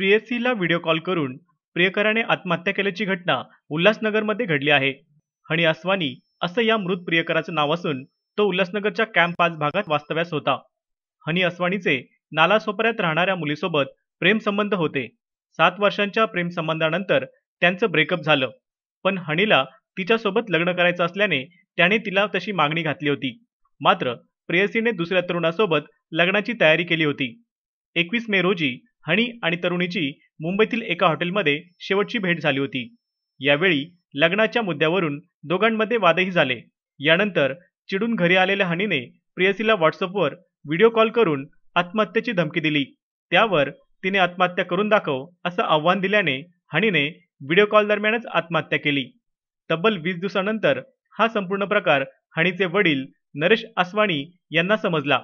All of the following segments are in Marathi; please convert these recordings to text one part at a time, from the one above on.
प्रेयसीला व्हिडिओ कॉल करून प्रियकराने आत्महत्या केल्याची घटना उल्हासनगरमध्ये घडली आहे. हनी असवानी असं या मृत प्रियकराचं नाव असून तो उल्हासनगरच्या कॅम्प 5 भागात वास्तव्यास होता. हनी असवानीचे नालासोपाऱ्यात राहणाऱ्या मुलीसोबत प्रेमसंबंध होते. 7 वर्षांच्या प्रेमसंबंधानंतर त्यांचं ब्रेकअप झालं. पण हनीला तिच्यासोबत लग्न करायचं असल्याने त्याने तिला तशी मागणी घातली होती. मात्र प्रेयसीने दुसऱ्या तरुणासोबत लग्नाची तयारी केली होती. 21 मे रोजी हनी आणि तरुणीची मुंबईतील एका हॉटेलमध्ये शेवटची भेट झाली होती. यावेळी लग्नाच्या मुद्द्यावरून दोघांमध्ये वादही झाले. यानंतर चिडून घरी आलेल्या हनीने प्रेयसीला व्हॉट्सअपवर व्हिडिओ कॉल करून आत्महत्येची धमकी दिली. त्यावर तिने आत्महत्या करून दाखव असं आव्हान दिल्याने हनीने व्हिडिओ कॉल दरम्यानच आत्महत्या केली. तब्बल 20 दिवसानंतर हा संपूर्ण प्रकार हनीचे वडील नरेश असवानी यांना समजला.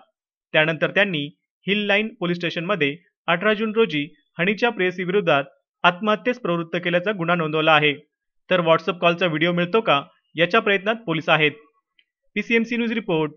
त्यानंतर त्यांनी हिल लाईन पोलीस स्टेशनमध्ये 18 जून रोजी हनीच्या प्रेयसीविरोधात आत्महत्येस प्रवृत्त केल्याचा गुन्हा नोंदवला आहे. तर व्हॉट्सअप कॉलचा व्हिडिओ मिळतो का याच्या प्रयत्नात पोलीस आहेत. PCMC news report.